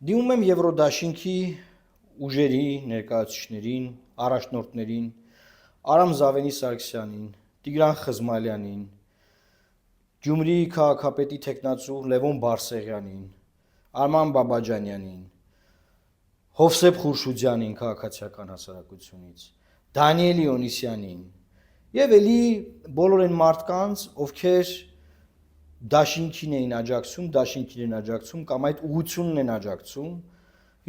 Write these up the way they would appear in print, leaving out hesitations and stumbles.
Դիմում եմ Եվրոդաշինքի ուժերի ներկայացուցիչներին, առաջնորդներին, Արամ Զավենի Սարգսյանին, Տիգրան Խզմալյանին, Գյումրիի քաղաքապետի թեկնածու Լևոն Բարսեղյանին, Արման Բաբաջանյանին, Հովսեփ Խուրշուդյանին քաղաքացիական հասարակությունից, Դանիել Իոնիսյանին եւ էլի բոլոր այն մարդկանց, ովքեր Դաշինքին էին աջակցում կամ այդ ուղղությունն են աջակցում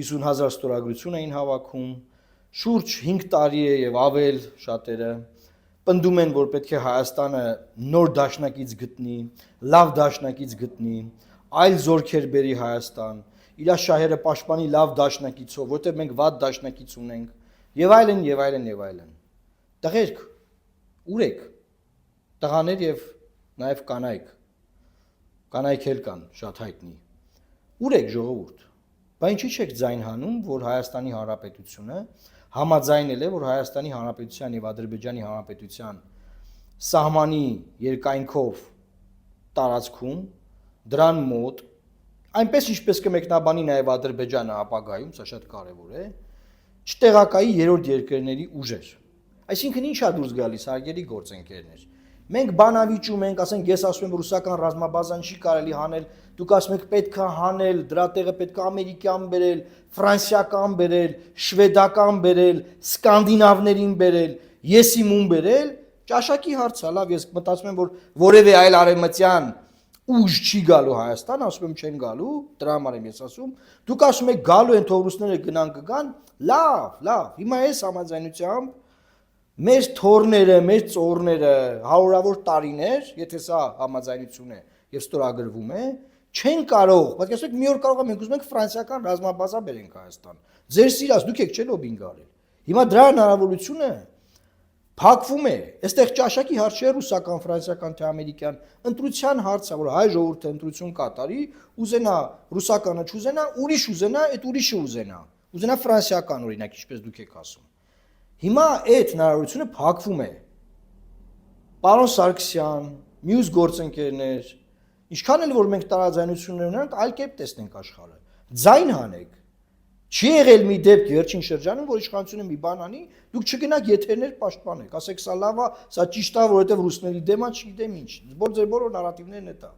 50,000 ստորագրություն էին հավաքում շուրջ 5 տարի է եւ ավել շատերը պնդում են որ պետք է Հայաստանը նոր դաշնակից գտնի լավ դաշնակից գտնի այլ զորքեր բերի Հայաստան իր շահերը պաշտպանի լավ դաշնակիցով որտեղ մենք վատ դաշնակից ունենք եւ այլն տղերք ուր եք տղաներ եւ նաեւ կանայք էլ կան շատ հայտնի ուր եք ժողովուրդ բա ինչի՞ չեք ձայն հանում որ Հայաստանի Հանրապետությունը համաձայնել է որ Հայաստանի Հանրապետության եւ Ադրբեջանի Հանրապետության սահմանի երկայնքով տարածքում դրան մոտ այնպես ինչպես կմեկնաբանի նաեւ Ադրբեջանը ապագայում սա շատ կարեւոր է չտեղակայի երրորդ երկրների ուժեր այսինքն ինչա դուրս գալիս հարգելի գործընկերներ մենք բանավիճում ենք, ասենք ես ասում եմ ռուսական ռազմաբազան չի կարելի հանել, դուք ասում եք պետք է հանել, դրա տեղը պետք է ամերիկյան բերել, ֆրանսիական բերել, շվեդական բերել, սկանդինավներին բերել, ես իմ ում բերել, ճաշակի հարց է, լավ, ես մտածում եմ որ որևէ այլ արևմտյան ուժ չի գալու Հայաստան, ասում եմ չեն գալու, դրա համար եմ ես ասում, դուք ասում եք գալու են թող ռուսները կգան, լավ, հիմա այս համաձայնությամբ մեր թորները, մեր ծորները հարյուրավոր տարիներ, եթե սա համաձայնություն է եւ ստորագրվում է, չեն կարող, պատկերացրեք մի օր կարող ենք ուզում ենք ֆրանսիական ռազմաբազա բերենք Հայաստան։ Ձեր սիրած դուք եք չէ լոբինգ արել։ Հիմա դրա հնարավորությունը փակվում է։ Այստեղ ճաշակի հարց չէ ռուսական, ֆրանսիական թե ամերիկյան, ընտրության հարց է, որ հայ ժողովուրդը ընտրություն կատարի, ուզենա ռուսականը չուզենա, ուրիշ ուզենա, այդ ուրիշը ուզենա ֆրանսիական օրինակ, ինչպես դուք եք ասում։ Հիմա այդ հնարավորությունը փակվում է։ Պարոն Սարգսյան, մյուս գործընկերներ, ինչքան էլ որ մենք տարաձայնություններ ունենք, այլ կերպ տեսնենք աշխարհը։ Ձայն հանեք։ Չի եղել մի դեպք վերջին շրջանում, որ իշխանությունը մի բան անի, դուք չգնաք եթերներ պաշտպանեք, ասեք սա լավ է, սա ճիշտ է, որովհետև ռուսների դեմ է, չգիտեմ ինչ։ Ձեր բոլոր նարատիվներն է դա։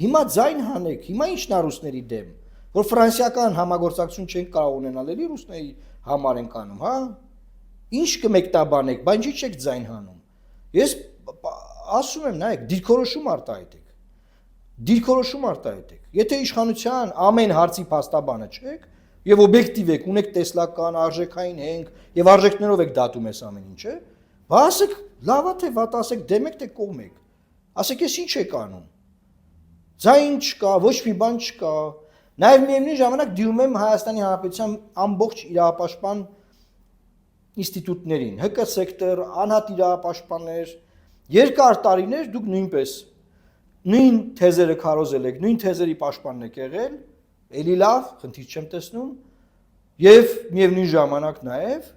Հիմա ձայն հանեք, հիմա ինչն է ռուսների դեմ, որ ֆրանսիական համագործակցություն չենք կարող ունենալ, էլի ռուսների համար ենք անում, հա։ Ինչ կմեկտաբանեք, բա ինչի՞ չեք ձայն հանում։ Ես ասում եմ, նայեք, դիրքորոշում արտահայտեք։ Եթե իշխանության ամեն հարցի փաստաբանը չեք եւ օբյեկտիվ եք, ունեք տեսլական, արժեքային հենք եւ արժեքներով եք դատում ես ամեն ինչը, բա ասեք, լավ է թե վատ, ասեք դեմ եք թե կողմ եք։ Ասեք, ես ինչ եք անում։ Ձայն չկա, ոչ մի բան չկա։ Նաեւ միևնույն ժամանակ դիմում եմ Հայաստանի Հանրապետության ամբողջ իրավապաշտպան ինստիտուտներին, ՀԿ սեկտոր, անհատ իրավապաշտպաններ, երկար տարիներ դուք նույնպես նույն թեզերը քարոզել եք, նույն թեզերի պաշտպանն եք եղել, էլի լավ, խնդիր չեմ տեսնում, եւ միևնույն ժամանակ նաեւ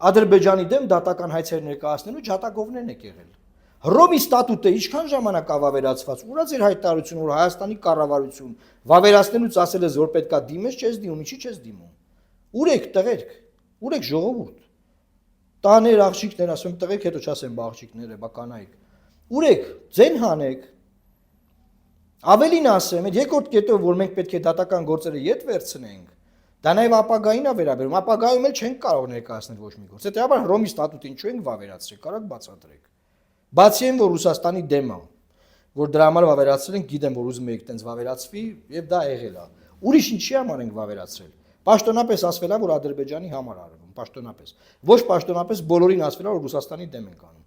Ադրբեջանի դեմ դատական հայցեր ներկայացնելու ջատագովներն եք եղել։ Հռոմի ստատուտը ինչքան ժամանակ է վավերացված, ուրա ձեր հայտարարությունը, որ Հայաստանի կառավարություն վավերացնելուց ասել է, որ պետքա դիմես, չես դիմում, ինչի՞ չես դիմում։ Ուր եք տղերք։ Ուր եք ժողովուրդ։ Տաներ աղջիկներ, ասում եմ տղերք, հետո չասեմ աղջիկներ է, բա կանայք։ Ուր եք, ձեն հանեք։ Ավելին ասեմ, այդ երկրորդ կետով, որ մենք պետք է դատական գործերը ետ վերցնենք, դա նաև ապագային է վերաբերում, ապագայում էլ չենք կարող ներկայացնել ոչ մի գործ։ Հետևաբար Հռոմի ստատուտին ինչու ենք վավերացրել, կարաք բացատրեք։ Բացի այն, որ Ռուսաստանի դեմ է, որ դրա համար վավերացրել ենք, գիտեմ, որ ուզում եք տենց վավերացվի, եւ դա եղել է։ Ուրիշ ինչի համար ենք վավերացրել։ Պաշտոնապես ասվել է, որ Ադրբեջանի համար արվում, պաշտոնապես։ Ոչ պաշտոնապես բոլորին ասվել է, որ Ռուսաստանի դեմ ենք անում։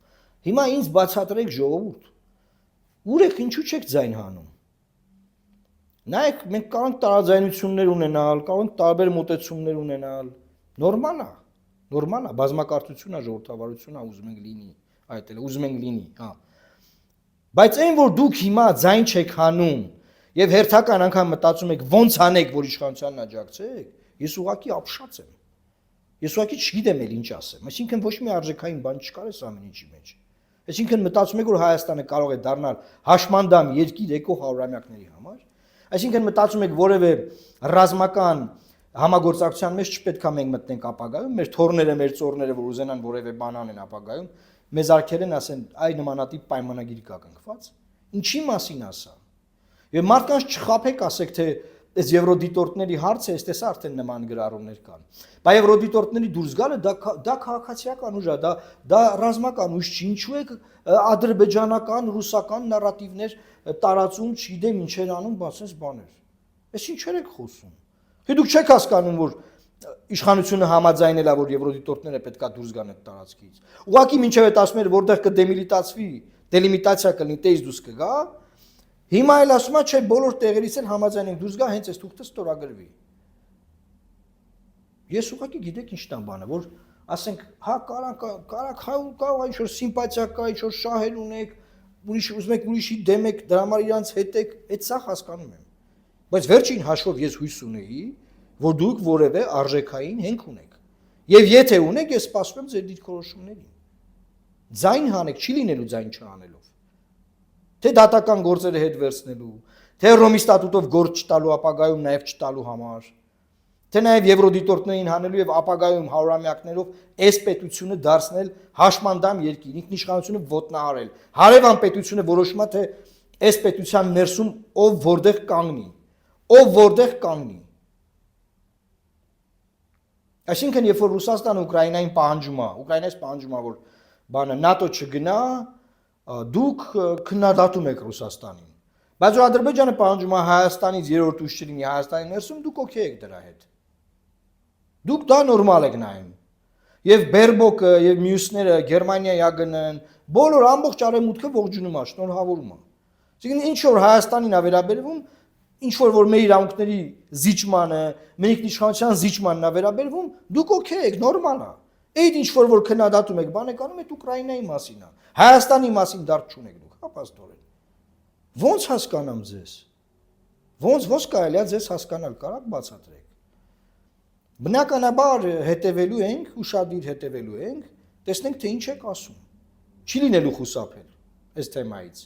Հիմա ինձ բացատրեք ժողովուրդ։ Ուր եք, ինչու չեք ձայն հանում։ Նայեք, մենք կարող ենք տարաձայնություններ ունենալ, կարող ենք տարբեր մոտեցումներ ունենալ։ Նորմալ է, բազմակարծություն է, ժողովրդավարություն է, ուզում ենք լինի, այդ էլ ուզում ենք լինի, հա։ Բայց այն, որ դուք հիմա ձայն չեք հանում եւ հերթական անգամ մտածում եք ոնց անեք, որ իշխանությանն աջակցեք, ես ուղղակի ապշած եմ։ Ես ուղղակի չգիտեմ էլ ինչ ասեմ, այսինքն ոչ մի արժեքային բան չկար այս ամեն ինչի մեջ։ Այսինքն մտածում եք, որ Հայաստանը կարող է դառնալ հաշմանդամ երկիր եկող հարյուրամյակների համար։ Այսինքն մտածում եք որևէ ռազմական համագործակցության մեջ չպետք է մենք մտնենք ապագայում, մեր թորները, մեր ծորները, որ ուզենան որևէ բան անեն ապագայում, մեզ արգելեն ասեն, այ նմանատիպ պայմանագիր կա կնքված։ Ինչի մասին ասա։ Եվ մարդկանց չխաբեք, ասեք թե այս եվրոդիտորդների հարցը, այս տեսա արդեն նման գրառումներ կան։ Բայց եվրոդիտորդների դուրս գալը դա քաղաքացիական ուժ է, դա ռազմական ուժ չի, ինչու է ադրբեջանական, ռուսական նարատիվներ տարածում, չգիտեմ ինչեր անում, բացես բաներ։ Այս ինչեր եք խոսում։ Թե դուք չեք հասկանում, որ իշխանությունը համաձայնել է, որ եվրոդիտորդները պետքա դուրս գան այդ տարածքից։ Ուղղակի մինչև այդ ասում էր, որտեղ կդեմիլիտացվի, դելիմիտացիա կլինի, տեից դուրս կգա։ Հիմա էլ ասում է, չէ, բոլոր տեղերից են համաձայնենք դուրս գա, հենց այս թուղթը ստորագրվի։ Ես ուղղակի գիտեք ինչն է բանը, որ ասենք, հա կարող ինչ-որ սիմպաթիա կա, ինչ-որ շահեր ունեք, ուզում եք ուրիշի դեմ եք, դրա համար իրանց հետ եք, այդ սա հասկանում եմ։ Բայց վերջին հաշվով ես հույս ունեի, որ դուք որևէ արժեքային հենք ունեք։ Եվ եթե ունեք, ես սպասում եմ ձեր դիրքորոշումներին։ Ձայն հանեք, չի լինելու ձայն չանելով։ Թե դատական գործերը հետ վերցնելու, թե Ռոմի ստատուտով գործ չտալու ապագայում նաև չտալու համար, թե նաև եվրոդիտորդներին հանելու եւ ապագայում հարյուրամյակներով այս պետությունը դարձնել հաշմանդամ երկիր, ինքնիշխանությունը ոտնահարել։ Հարևան պետությունը որոշումա թե այս պետության ներսում ով որտեղ կանգնի, ով որտեղ կանգնի։ Այսինքն երբ որ Ռուսաստանը Ուկրաինային պահանջում է, Ուկրաինայից պահանջում է, որ բանը ՆԱՏՕ չգնա, դուք քննադատում եք Ռուսաստանին։ Բայց որ Ադրբեջանը պահանջում է Հայաստանից երրորդ ուժ չլինի Հայաստանի ներսում, դուք օքեյ եք դրա հետ։ Դուք դա նորմալ եք նայում։ Եվ Բերբոկը եւ մյուսները Գերմանիայի ԱԳՆ-ն, բոլոր ամբողջ արևմուտքը ողջունում է, շնորհավորում է։ Այսինքն ինչ որ Հայաստանին է վերաբերվում, ինչ որ մեր իրավունքների զիջմանը, մեր ինքնիշխանության զիջմանն է վերաբերվում, դուք օքեյ եք, նորմալ է։ Այդ ինչ որ քննադատում եք, բան եք անում, այդ Ուկրաինայի մասին է։ Հայաստանի մասին դարձ չունեք դուք, հա պաստորեն։ Ոնց հասկանամ ձեզ։ Ոնց կարելի է ձեզ հասկանալ, կարաք բացատրեք։ Բնականաբար հետևելու ենք, ուշադիր հետևելու ենք, տեսնենք թե ինչ եք ասում։ Չի լինելու խուսափել այս թեմայից։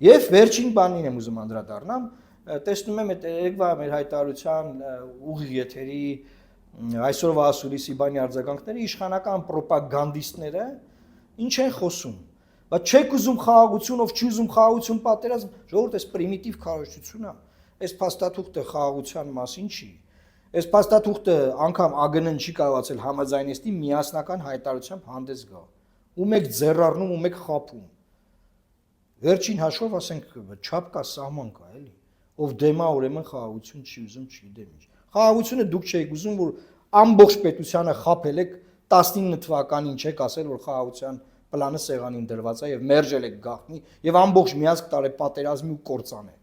Եվ վերջին բանին եմ ուզում անդրադառնամ, տեսնում եմ այդ երեկվա մեր հայտարարության ուղիղ եթերի այսօրվա ասուլիսի բանի արձագանքները իշխանական պրոպագանդիստները ինչ են խոսում։ Բայց չեք ուզում խաղաղություն, ով չի ուզում խաղաղություն պատերազմ, ժողովուրդ, այս պրիմիտիվ քարոզչությունն է, այս փաստաթուղթը խաղաղության մասին չի։ Այս փաստաթուղթը անգամ ԱԳՆ-ն չի կարողացել համաձայնեցնել միասնական հայտարարությամբ հանդես գա։ Ում եք ձեռառնում, ում եք խաբում։ Վերջին հաշվով ասենք չափ կա, սահման կա, էլի։ Ով դեմա ուրեմն խաղաղություն չի ուզում, չգիտեմ ինչ։ Խաղաղությունը դուք չեք ուզում, որ ամբողջ պետությանը խաբել եք 19 թվականին չեք ասել, որ խաղաղության պլանը սեղանին դրված է եւ մերժել եք գաղտնի եւ ամբողջ միացք տարե պատերազմի ու կործան է։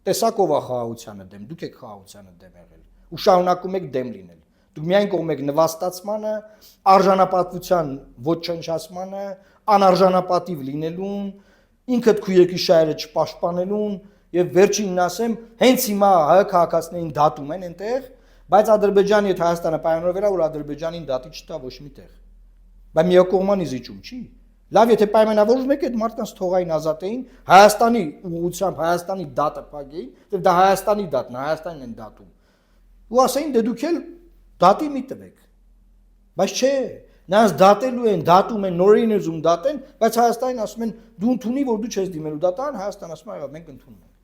Տեսակ ով է խաղաղությանը դեմ, դուք եք խաղաղությանը դեմ եղել ու շարունակում եք դեմ լինել։ Դուք միայն կողմ եք նվաստացմանը, արժանապատվության ոչնչացմանը, անարժանապատիվ լինելուն, ինքդ քու երկրի շահերը չպաշտպանելուն եւ վերջինն ասեմ, հենց հիմա հայ քաղաքացիներին դատում են այնտեղ, բայց Ադրբեջանի հետ Հայաստանը պայմանավորվել է, որ Ադրբեջանին դատի չտա ոչ մի տեղ։ Բայց միակողմանի զիջում չի։ Լավ, եթե պայմանավորվում եք այդ մարդկանց թողային ազատեին, Հայաստանի ուղղությամբ Հայաստանի դատը փակեին, եւ դա Հայաստանի դատն է, Հայաստանին են դատում։ Ու ասեին դե դուք էլ դատի մի տվեք։ Բայց չէ, նրանց դատելու են, դատում են, նորին ուզում դատեն, բայց Հայաստանին ասում են դու ընդունի, որ դու չես դիմելու դատարան, Հայաստան ասում է, եղավ մենք ընդունում ենք։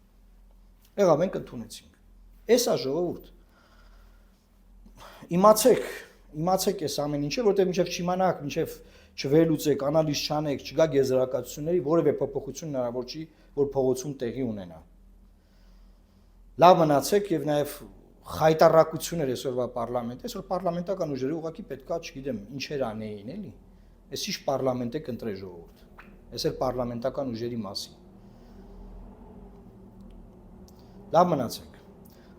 Եղավ մենք ընդունեցինք։ Էս է ժողովուրդ։ Իմացեք այս ամեն ինչը, որտեղ մինչև չիմանաք, մինչև չվերլուծեք, անալիզ չանեք, չգա գեզրակացությունների, որևէ փոփոխություն հնարավոր չի, որ փողոցում տեղի ունենա։ Լավ մնացեք եւ նաեւ խայտարակություններ այսօրվա պարլամենտը, այսօր պարլամենտական ուժերը ուղղակի պետքա, չգիտեմ, ինչեր անեին, էլի։ Այս ինչ պարլամենտ է կընտրե ժողովուրդ։ Այս էլ պարլամենտական ուժերի մասին։ Լավ մնացեք։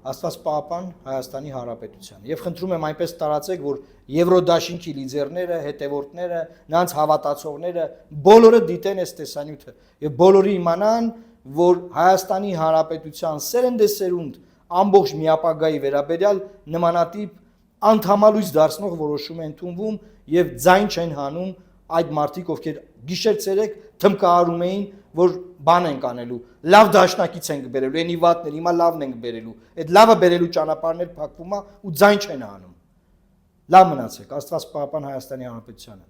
Աստված պահապան Հայաստանի Հանրապետության։ Եվ խնդրում եմ այնպես տարածեք, որ Եվրոդաշինքի լիդերները, հետևորդները, նրանց հավատացողները բոլորը դիտեն այս տեսանյութը եւ բոլորը իմանան, որ Հայաստանի Հանրապետության սերնդեսերունդ ամբողջ միապագայի վերաբերյալ նմանատիպ անդամալույս դարձնող որոշում են ընդունվում եւ ձայն չեն հանում այդ մարդիկ, ովքեր գիշեր ցերեկ թմկահարում էին որ բան ենք անելու, լավ դաշնակից ենք բերելու, այնի վատներ, հիմա լավն ենք բերելու, այդ լավը բերելու ճանապարհներ փակվում է ու ձայն չեն անում։ Լավ մնացեք, Աստված պահապան Հայաստանի Հանրապետությանը։